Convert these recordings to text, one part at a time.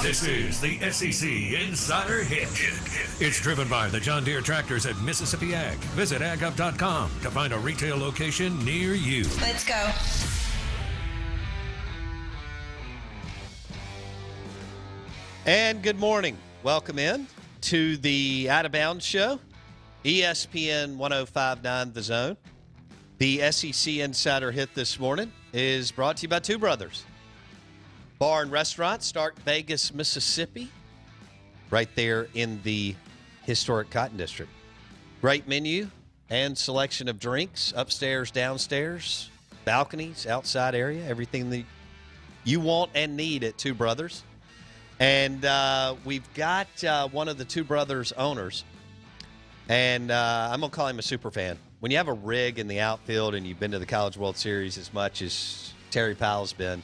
This is the SEC Insider Hit. It's driven by the John Deere tractors at Mississippi Ag. Visit agup.com to find a retail location near you. Let's go. And good morning. Welcome in to the Out of Bounds Show, ESPN 105.9 The Zone. The SEC Insider Hit this morning is brought to you by Two Brothers Bar and Restaurant, Stark Vegas, Mississippi, right there in the historic Cotton District. Great menu and selection of drinks, upstairs, downstairs, balconies, outside area, everything that you want and need at Two Brothers. And we've got one of the Two Brothers owners, and I'm going to call him a super fan. When you have a rig in the outfield and you've been to the College World Series as much as Terry Powell's been,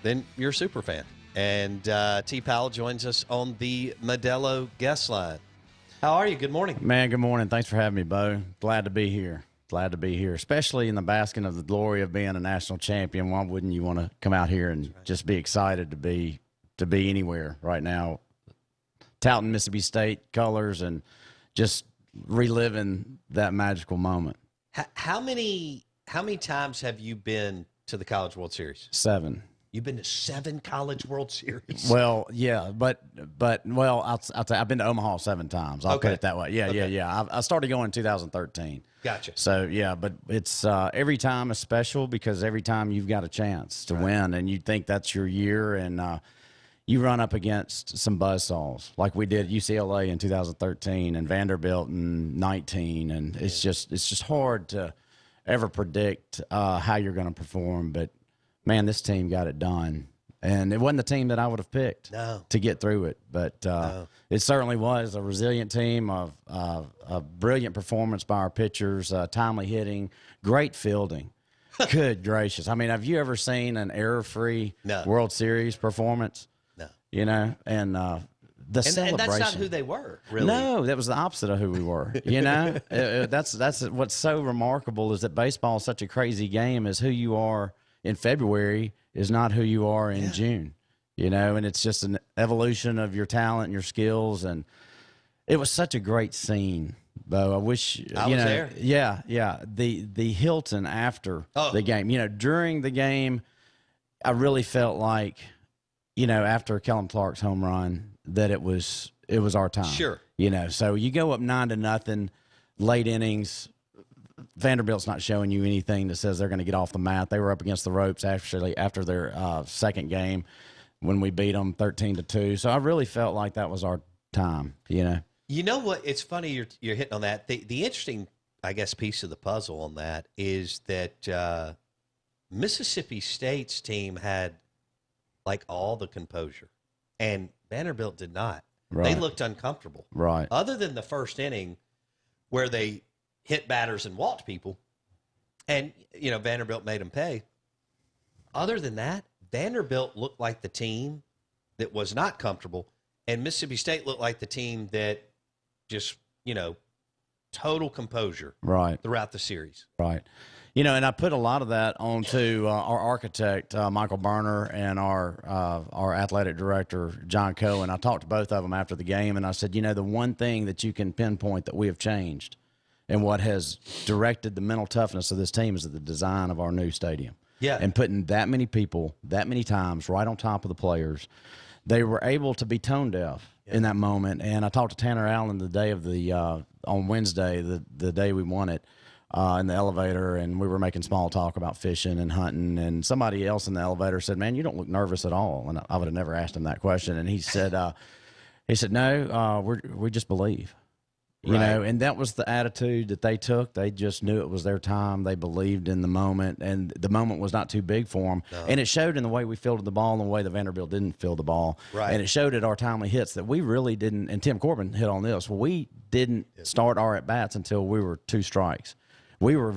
then you're a super fan. And T. Powell joins us on the Modelo guest line. How are you? Good morning. Man, good morning. Thanks for having me, Bo. Glad to be here. Glad to be here, especially in the basking of the glory of being a national champion. Why wouldn't you want to come out here and just be excited to be anywhere right now, touting Mississippi State colors and just reliving that magical moment. How many times have you been to the College World Series? 7. You've been to 7 College World Series. Well, yeah, but I'll tell you, I've been to Omaha 7 times. I'll put it that way. Yeah. I started going in 2013. Gotcha. So yeah, but it's every time is special because every time you've got a chance to win, and you think that's your year, and you run up against some buzzsaws like we did UCLA in 2013 and Vanderbilt in 19, and it's just hard to ever predict how you're going to perform. But man, this team got it done, and it wasn't the team that I would have picked to get through it. But it certainly was a resilient team of a brilliant performance by our pitchers, timely hitting, great fielding. Good gracious! I mean, have you ever seen an error-free World Series performance? You know, and the celebration. And that's not who they were, really. No, that was the opposite of who we were. You know, that's what's so remarkable is that baseball is such a crazy game. Is who you are in February is not who you are in June. You know, and it's just an evolution of your talent and your skills. And it was such a great scene, Bo. I wish I was there. Yeah. The Hilton after the game. You know, during the game, I really felt like, you know, after Kellen Clark's home run, that it was our time. Sure. You know, so you go up 9-0, late innings. Vanderbilt's not showing you anything that says they're going to get off the mat. They were up against the ropes actually after their second game when we beat them 13-2. So I really felt like that was our time. You know. You know what? It's funny you're hitting on that. The interesting, I guess, piece of the puzzle on that is that Mississippi State's team had like all the composure, and Vanderbilt did not. Right. They looked uncomfortable. Right. Other than the first inning where they hit batters and walked people, and, you know, Vanderbilt made them pay. Other than that, Vanderbilt looked like the team that was not comfortable, and Mississippi State looked like the team that just, you know, total composure throughout the series. Right. You know, and I put a lot of that onto our architect, Michael Berner, and our athletic director, John Cohen. I talked to both of them after the game, and I said, you know, the one thing that you can pinpoint that we have changed and what has directed the mental toughness of this team is the design of our new stadium. Yeah. And putting that many people, that many times right on top of the players, they were able to be tone deaf in that moment. And I talked to Tanner Allen the day of the on Wednesday, the day we won it. In the elevator, and we were making small talk about fishing and hunting, and somebody else in the elevator said, man, you don't look nervous at all. And I would have never asked him that question. And he said, no, we just believe, you know, and that was the attitude that they took. They just knew it was their time. They believed in the moment, and the moment was not too big for them. No. And it showed in the way we fielded the ball and the way the Vanderbilt didn't field the ball. Right. And it showed at our timely hits that we really didn't, and Tim Corbin hit on this, we didn't start our at-bats until we were 2 strikes. We were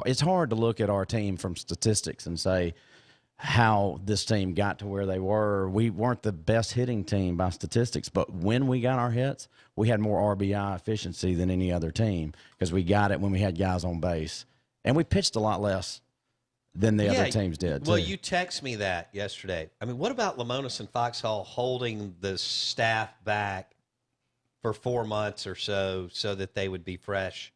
it's hard to look at our team from statistics and say how this team got to where they were. We weren't the best hitting team by statistics, but when we got our hits, we had more RBI efficiency than any other team because we got it when we had guys on base. And we pitched a lot less than the other teams did. Well, too. you text me that yesterday. I mean, what about Lamonis and Foxhall holding the staff back for 4 months or so that they would be fresh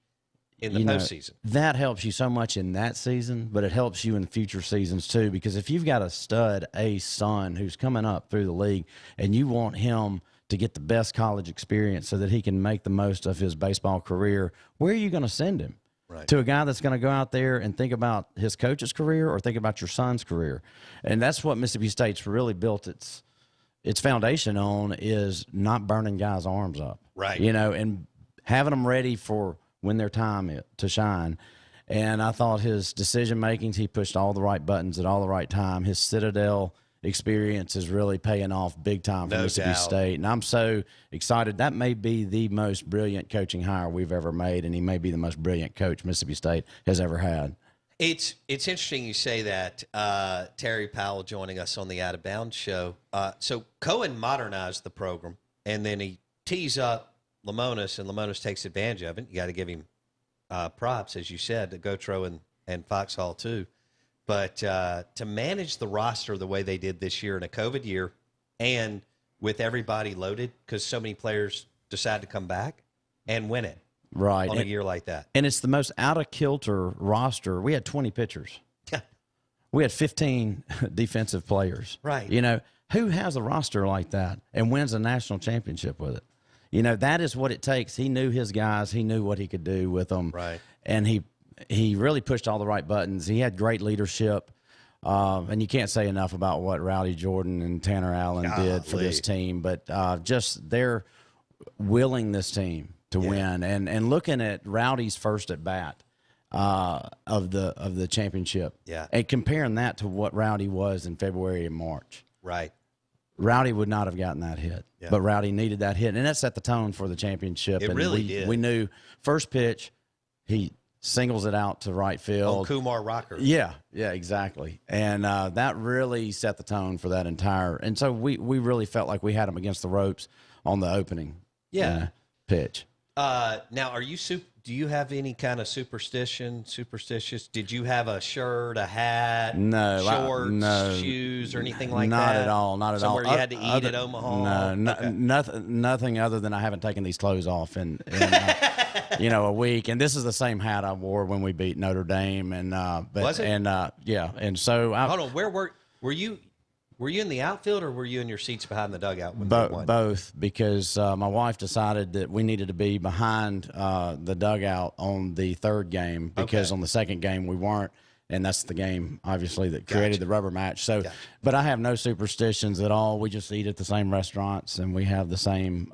in the postseason? That helps you so much in that season, but it helps you in future seasons too, because if you've got a stud ace son who's coming up through the league and you want him to get the best college experience so that he can make the most of his baseball career, where are you going to send him? Right. To a guy that's going to go out there and think about his coach's career or think about your son's career. And that's what Mississippi State's really built its foundation on, is not burning guys' arms up. Right. And having them ready for when their time to shine. And I thought his decision makings, he pushed all the right buttons at all the right time. His Citadel experience is really paying off big time for Mississippi State. And I'm so excited. That may be the most brilliant coaching hire we've ever made, and he may be the most brilliant coach Mississippi State has ever had. It's interesting you say that. Terry Powell joining us on the Out of Bounds show. So Cohen modernized the program, and then he tees up Lamonis, and Lamonis takes advantage of it. You got to give him props, as you said, to Gotro and Foxhall too. But to manage the roster the way they did this year in a COVID year, and with everybody loaded because so many players decide to come back and win it right on a year like that. And it's the most out-of-kilter roster. We had 20 pitchers. We had 15 defensive players. Right. Who has a roster like that and wins a national championship with it? That is what it takes. He knew his guys. He knew what he could do with them. Right. And he really pushed all the right buttons. He had great leadership. And you can't say enough about what Rowdy Jordan and Tanner Allen did for this team. But just their willingness team to win. And looking at Rowdy's first at bat of the championship. Yeah. And comparing that to what Rowdy was in February and March. Right. Rowdy would not have gotten that hit. Yeah. But Rowdy needed that hit. And that set the tone for the championship. It and really did. We knew first pitch, he singles it out to right field. On Kumar Rocker. Yeah, exactly. And that really set the tone for that entire. And so we really felt like we had him against the ropes on the opening pitch. Now, do you have any kind of superstitious? Did you have a shirt, a hat, shorts, shoes, or anything like that? Not at all. Not at all. Somewhere you had to eat at Omaha? Nothing other than I haven't taken these clothes off in a week. And this is the same hat I wore when we beat Notre Dame. And was it? And and so hold on. Where were you? Were you in the outfield or were you in your seats behind the dugout when they won? Both, because my wife decided that we needed to be behind the dugout on the third game because on the second game we weren't, and that's the game, obviously, that created the rubber match. So, but I have no superstitions at all. We just eat at the same restaurants, and we have the same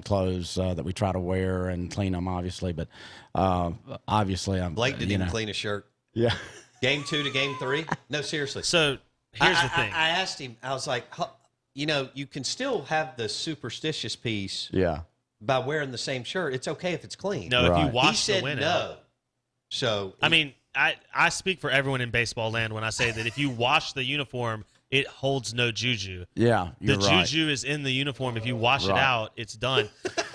clothes that we try to wear and clean them, obviously. But obviously, Blake didn't even clean a shirt. Yeah. Game 2 to game 3? No, seriously. So here's the thing. I asked him, I was like, you can still have the superstitious piece by wearing the same shirt. It's okay if it's clean. No, if you wash he said the win no. out. So I mean, I speak for everyone in baseball land when I say that if you wash the uniform, it holds no juju. Yeah, the juju is in the uniform. If you wash it out, it's done.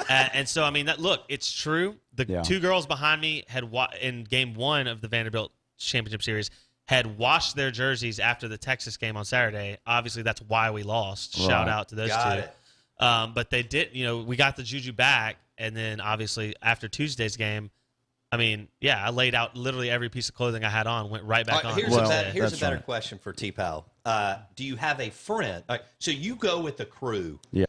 And so, I mean, it's true. The two girls behind me had in game 1 of the Vanderbilt Championship Series had washed their jerseys after the Texas game on Saturday. Obviously, that's why we lost. Right. Shout out to those Got two. it. But they did, we got the juju back, and then obviously after Tuesday's game, I mean, I laid out literally every piece of clothing I had on, went right back on. Here's a better question for T. Powell. Do you have a friend? So you go with the crew. Yeah.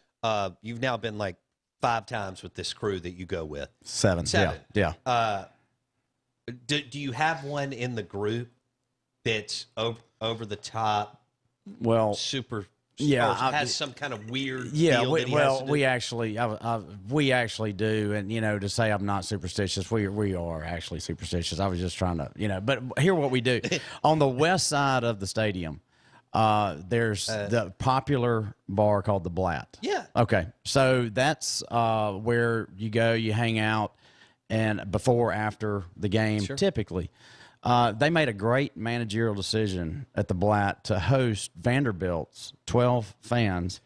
You've now been like 5 times with this crew that you go with. 7. Yeah. Do you have one in the group that's over the top? Well, super. Has some kind of weird. Yeah. Deal we actually do, and to say I'm not superstitious, we are actually superstitious. I was just trying to, but here what we do on the west side of the stadium. There's the popular bar called the Blatt. Yeah. Okay. So that's where you go, you hang out, and before, after the game, typically. They made a great managerial decision at the Blatt to host Vanderbilt's 12 fans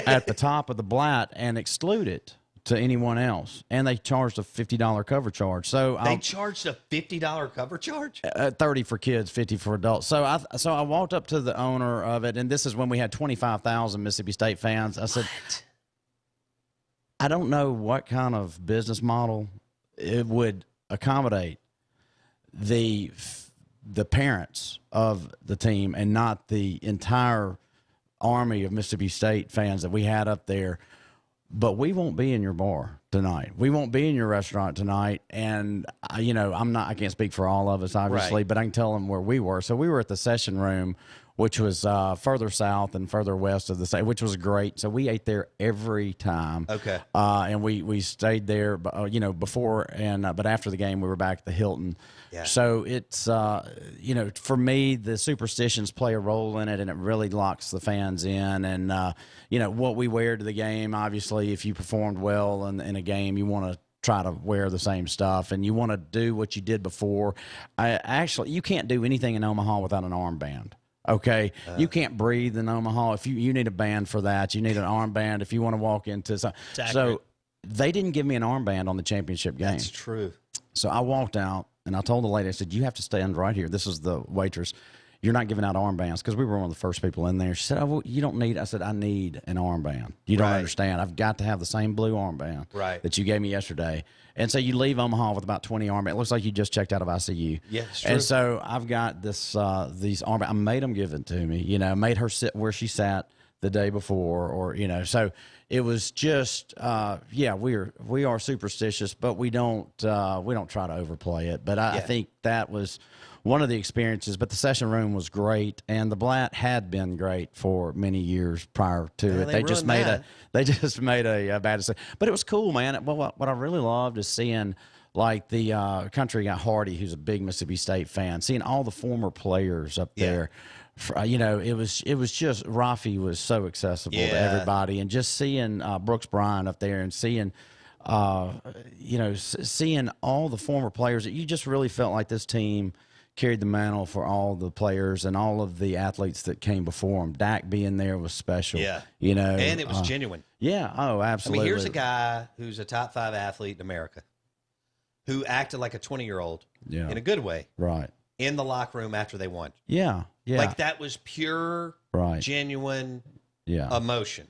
at the top of the Blatt and exclude it to anyone else, and they charged a $50 cover charge. So they charged a $50 cover charge, 30 for kids, 50 for adults. So I walked up to the owner of it, and this is when we had 25,000 Mississippi State fans. I said, I don't know what kind of business model it would accommodate the parents of the team and not the entire army of Mississippi State fans that we had up there. But we won't be in your bar tonight. We won't be in your restaurant tonight. And, I can't speak for all of us, obviously, right. but I can tell them where we were. So we were at the session room, which was further south and further west of the state, which was great. So we ate there every time. Okay. And we stayed there, before but after the game, we were back at the Hilton. Yeah. So it's, for me, the superstitions play a role in it, and it really locks the fans in. And, what we wear to the game, obviously, if you performed well in a game, you want to try to wear the same stuff, and you want to do what you did before. You can't do anything in Omaha without an armband. Okay, you can't breathe in Omaha. If you need a band for that, you need an armband if you want to walk into. So they didn't give me an armband on the championship game. That's true. So I walked out and I told the lady, I said, "You have to stand right here." This is the waitress. "You're not giving out armbands," because we were one of the first people in there. She said, "Oh, well, you don't need." I said, "I need an armband. You don't understand. I've got to have the same blue armband that you gave me yesterday." And so you leave Omaha with about 20 armbands. It looks like you just checked out of ICU. Yeah, it's true. And so I've got these armbands. I made them give it to me. Made her sit where she sat the day before, So it was just, we are superstitious, but we don't try to overplay it. But I think that was one of the experiences. But the session room was great, and the Blatt had been great for many years prior to it. They just made a bad decision. But it was cool, man. What I really loved is seeing, like, the country guy Hardy, who's a big Mississippi State fan, seeing all the former players up there. It was just, Rafi was so accessible to everybody, and just seeing Brooks Bryan up there and seeing seeing all the former players, that you just really felt like this team carried the mantle for all the players and all of the athletes that came before him. Dak being there was special. Yeah. And it was genuine. Yeah. Oh, absolutely. Here's a guy who's a top 5 athlete in America who acted like a 20-year-old in a good way. Right. In the locker room after they won. Yeah. Yeah. Like, that was pure, genuine emotion.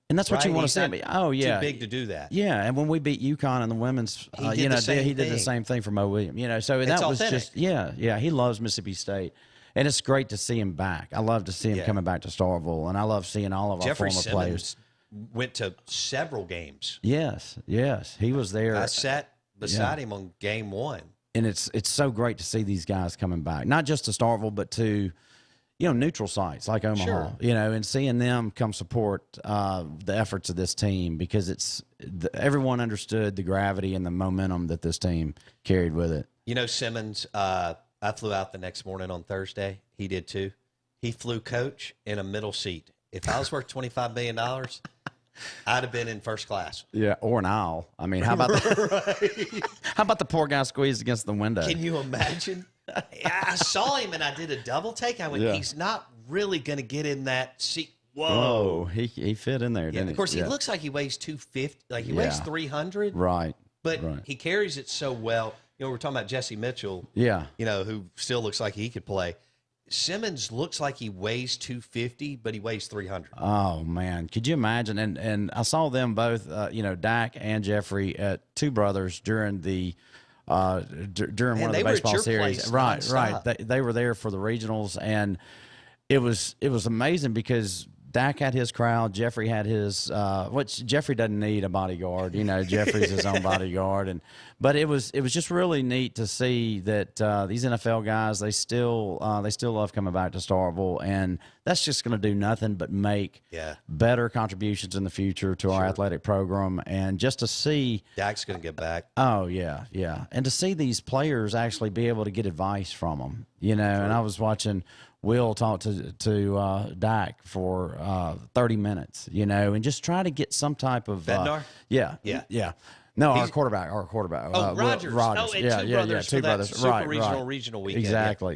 And that's what you want to say. Oh, yeah. Too big to do that. Yeah, and when we beat UConn in the women's, he did the same thing for Mo Williams. So that was authentic. just, he loves Mississippi State. And it's great to see him back. I love to see him coming back to Starkville, and I love seeing all of our former players. Went to several games. Yes, he was there. I sat beside him on game 1. And it's so great to see these guys coming back, not just to Starkville, but to neutral sites like Omaha, and seeing them come support the efforts of this team, because everyone understood the gravity and the momentum that this team carried with it. Simmons, I flew out the next morning on Thursday. He did too. He flew coach in a middle seat. If I was worth $25 million, I'd have been in first class. Yeah, or an aisle. I mean, how about how about the poor guy squeezed against the window? Can you imagine? I saw him and I did a double take. I went, he's not really going to get in that seat. Whoa. He fit in there, didn't he? Of course, he looks like he weighs 250. Like, he weighs 300. Right. But he carries it so well. We're talking about Jesse Mitchell. Yeah. Who still looks like he could play. Simmons looks like he weighs 250, but he weighs 300. Oh, man. Could you imagine? And I saw them both, Dak and Jeffrey, at Two Brothers during the during one of the baseball series. Right. They were there for the regionals, and it was amazing because Dak had his crowd. Jeffrey had his, which Jeffrey doesn't need a bodyguard. Jeffrey's his own bodyguard. But it was just really neat to see that these NFL guys, they still love coming back to Starkville, and that's just going to do nothing but make better contributions in the future to our athletic program. And just to see Dak's going to get back. Oh yeah, and to see these players actually be able to get advice from them, And I was watching Will talk to Dak for 30 minutes, and just try to get some type of Bednar? Yeah. No, our quarterback. Oh, Rogers. Rogers. Two brothers. Super regional weekend. Exactly.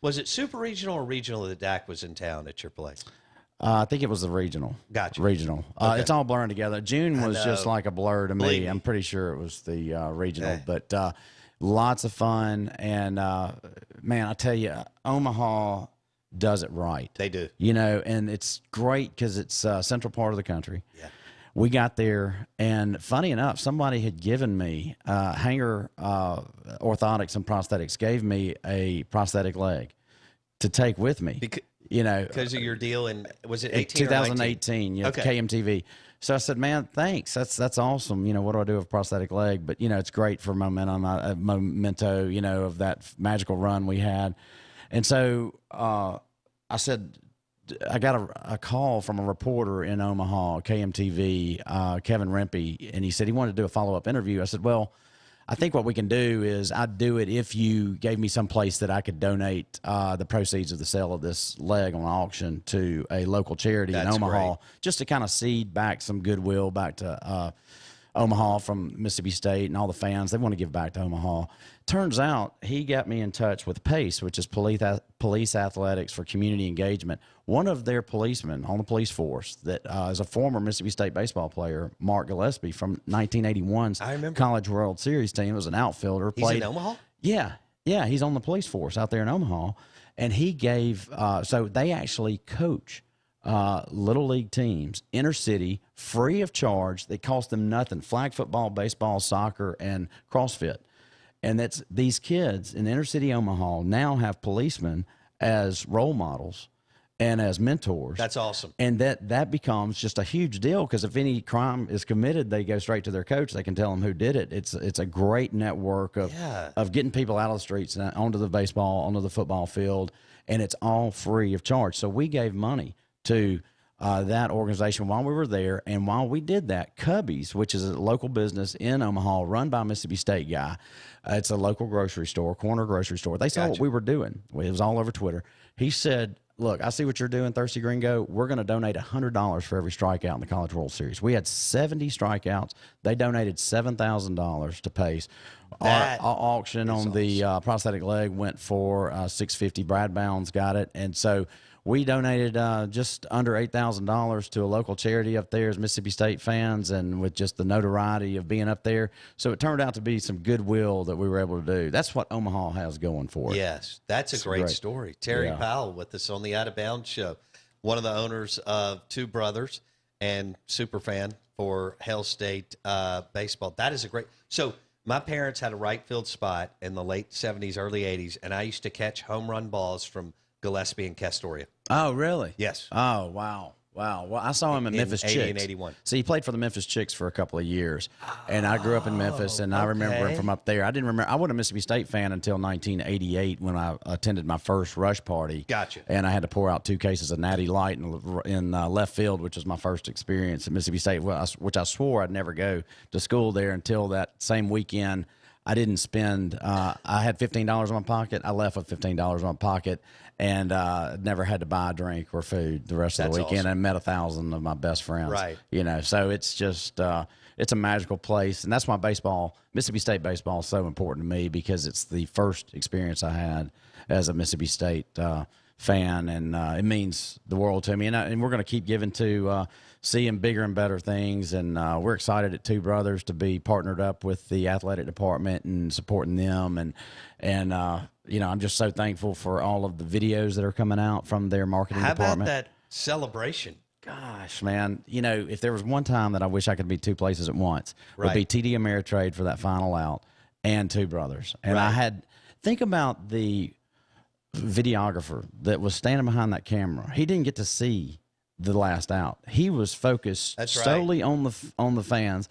Was it super regional or regional that Dak was in town at your place? I think it was the regional. Gotcha. Regional. Okay. It's all blurring together. June was just like a blur to Believe me. me. I'm pretty sure it was the regional, but lots of fun. And man, I tell you, Omaha does it right. They do. You know, and it's great because it's central part of the country. Yeah. We got there, and funny enough, somebody had given me Hanger Orthotics and Prosthetics gave me a prosthetic leg to take with me. Because of your deal in, was it 18 2018, or 19? Okay. KMTV. So I said, man, thanks. That's awesome. You know, what do I do with a prosthetic leg? But, you know, it's great for memento, you know, of that magical run we had. And so I said, I got a call from a reporter in Omaha, KMTV, Kevin Rempe, and he said he wanted to do a follow-up interview. I said, well, I think what we can do is I'd do it if you gave me some place that I could donate the proceeds of the sale of this leg on auction to a local charity in Omaha, great. just to kind of seed back some goodwill back to Omaha from Mississippi State and all the fans. They want to give back to Omaha. Turns out he got me in touch with PACE, which is Police Athletics for Community Engagement. One of their policemen on the police force that is a former Mississippi State baseball player, Mark Gillespie, from 1981's College World Series team. Was an outfielder. He's in Omaha? Yeah. He's on the police force out there in Omaha. And he gave so they actually coach little league teams, inner city, free of charge. They cost them nothing. Flag football, baseball, soccer, and CrossFit. And that's these kids in inner city Omaha now have policemen as role models and as mentors. That's awesome. And that becomes just a huge deal because if any crime is committed, they go straight to their coach. They can tell them who did it. It's a great network of getting people out of the streets and onto the baseball, onto the football field, and it's all free of charge. So we gave money to that organization while we were there. And while we did that, Cubby's, which is a local business in Omaha run by a Mississippi State guy, it's a local grocery store, corner grocery store. They saw what we were doing. It was all over Twitter. He said, look, I see what you're doing, Thirsty Gringo. We're going to donate $100 for every strikeout in the College World Series. We had 70 strikeouts. They donated $7,000 to PACE. Our auction on the prosthetic leg went for $650. Brad Bounds got it. And so we donated just under $8,000 to a local charity up there as Mississippi State fans, and with just the notoriety of being up there. So it turned out to be some goodwill that we were able to do. That's what Omaha has going for it. Yes, that's a great story. Terry Powell with us on the Out of Bounds show, one of the owners of Two Brothers and super fan for Hail State baseball. That is a great – so my parents had a right field spot in the late 70s, early 80s, and I used to catch home run balls from Gillespie and Castoria. Oh, really? Yes. Oh, wow. Wow. Well, I saw him in Memphis 80 Chicks. and 81. So he played for the Memphis Chicks for a couple of years. And I grew up in Memphis, and I remember him from up there. I wasn't a Mississippi State fan until 1988 when I attended my first rush party. Gotcha. And I had to pour out 2 cases of Natty Light in left field, which was my first experience at Mississippi State, which I swore I'd never go to school there until that same weekend. I didn't spend, I had $15 in my pocket. I left with $15 in my pocket and never had to buy a drink or food the rest of the weekend. Awesome. And met 1,000 of my best friends. Right. You know, so it's just, it's a magical place. And that's why Mississippi State baseball is so important to me, because it's the first experience I had as a Mississippi State fan. And it means the world to me. And we're going to keep giving to seeing bigger and better things. And we're excited at Two Brothers to be partnered up with the athletic department and supporting them. And you know, I'm just so thankful for all of the videos that are coming out from their marketing department. How about that celebration? Gosh, man, you know, if there was one time that I wish I could be 2 places at once, would be TD Ameritrade for that final out and Two Brothers. And think about the videographer that was standing behind that camera. He didn't get to see the last out. He was focused solely on the fans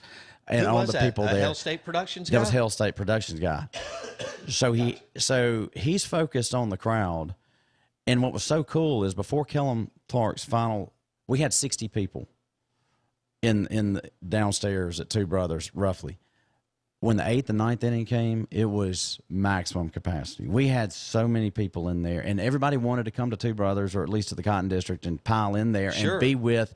and on the people there. Hail State Productions guy? That was Hail State Productions guy. So he's focused on the crowd. And what was so cool is before Kellum Clark's final, we had 60 people in the downstairs at Two Brothers, roughly. When the 8th and 9th inning came, it was maximum capacity. We had so many people in there, and everybody wanted to come to Two Brothers, or at least to the Cotton District, and pile in there and be with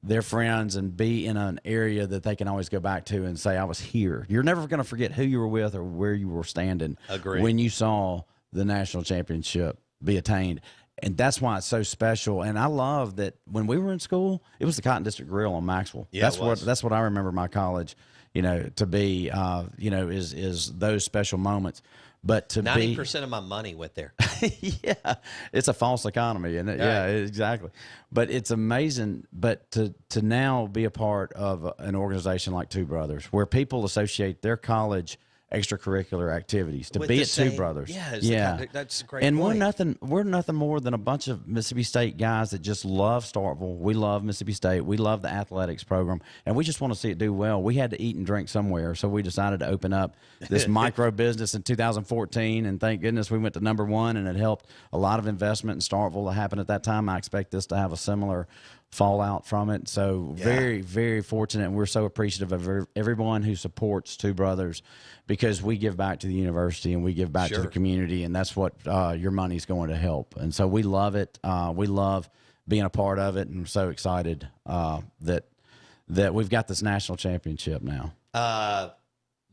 their friends and be in an area that they can always go back to and say, I was here. You're never going to forget who you were with or where you were standing when you saw the national championship be attained. And that's why it's so special. And I love that when we were in school, it was the Cotton District Grill on Maxwell. Yeah, that's what I remember my college, to be, is those special moments. But to 90% of my money went there. Yeah, it's a false economy, and yeah, exactly. But it's amazing. But to now be a part of an organization like Two Brothers, where people associate their college extracurricular activities to be at Two Brothers. Yeah, that's a great and point. we're nothing more than a bunch of Mississippi State guys that just love Starkville. We love Mississippi State. We love the athletics program, and we just want to see it do well. We had to eat and drink somewhere, so we decided to open up this micro business in 2014, and thank goodness we went to #1, and it helped a lot of investment in Starkville to happen at that time. I expect this to have a similar fallout from it. So very, very fortunate, and we're so appreciative of everyone who supports Two Brothers, because we give back to the university and we give back to the community, and that's what your money's going to help. And so we love it. We love being a part of it, and I'm so excited that we've got this national championship now.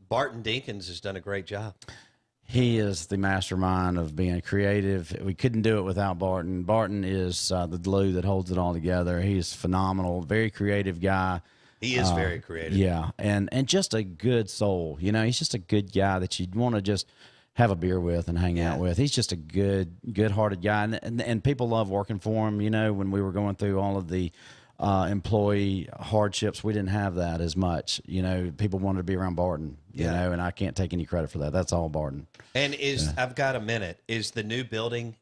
Barton Jenkins has done a great job. He is the mastermind of being creative. We couldn't do it without Barton. Barton is the glue that holds it all together. He's phenomenal, very creative guy. He is very creative. Yeah, and just a good soul. He's just a good guy that you'd want to just have a beer with and hang out with. He's just a good-hearted guy, and people love working for him. When we were going through all of the employee hardships, we didn't have that as much. People wanted to be around Barton, and I can't take any credit for that. That's all Barton. And I've got a minute. Is the new building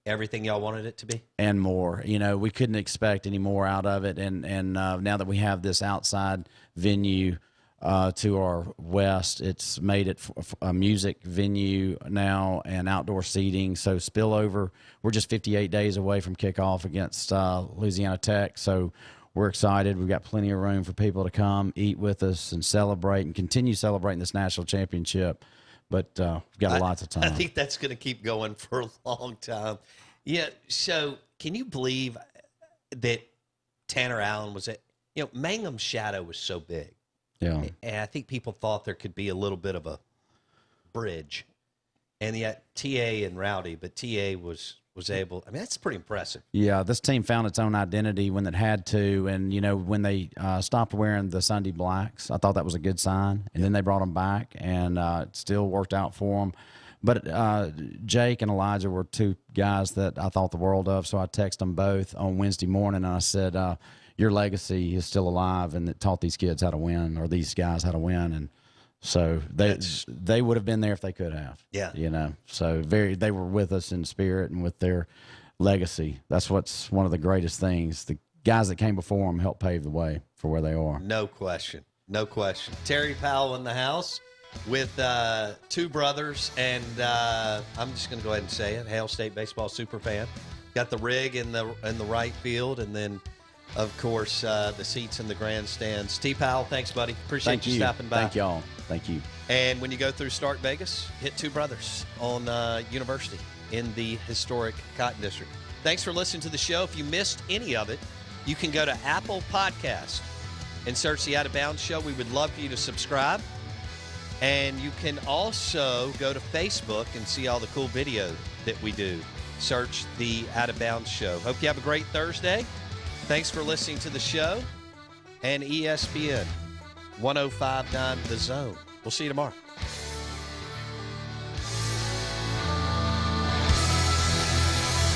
everything y'all wanted it to be? And more. We couldn't expect any more out of it. And now that we have this outside venue to our west, it's made it a music venue now and outdoor seating. So spillover, we're just 58 days away from kickoff against Louisiana Tech. So we're excited. We've got plenty of room for people to come, eat with us, and celebrate and continue celebrating this national championship. But we've got lots of time. I think that's going to keep going for a long time. Yeah. So can you believe that Tanner Allen was Mangum's shadow was so big. Yeah. And I think people thought there could be a little bit of a bridge. And yet TA and Rowdy, but TA was able. I mean, that's pretty impressive. Yeah, this team found its own identity when it had to. And, when they stopped wearing the Sunday blacks, I thought that was a good sign. And then they brought them back, and it still worked out for them. But Jake and Elijah were two guys that I thought the world of, so I texted them both on Wednesday morning, and I said, your legacy is still alive, and it taught these kids how to win, or these guys how to win. And so they would have been there if they could have. Yeah. So they were with us in spirit and with their legacy. That's what's one of the greatest things. The guys that came before them helped pave the way for where they are. No question. Terry Powell in the house with Two Brothers, and I'm just going to go ahead and say it. Hail State baseball super fan. Got the rig in the right field, and then, of course, the seats in the grandstands. T. Powell, thanks, buddy. Appreciate you stopping by. Thank y'all. Thank you. And when you go through Stark Vegas, hit Two Brothers on University in the historic Cotton District. Thanks for listening to the show. If you missed any of it, you can go to Apple Podcast and search the Out of Bounds Show. We would love for you to subscribe. And you can also go to Facebook and see all the cool video that we do. Search the Out of Bounds Show. Hope you have a great Thursday. Thanks for listening to the show. And ESPN 105.9 The Zone. We'll see you tomorrow.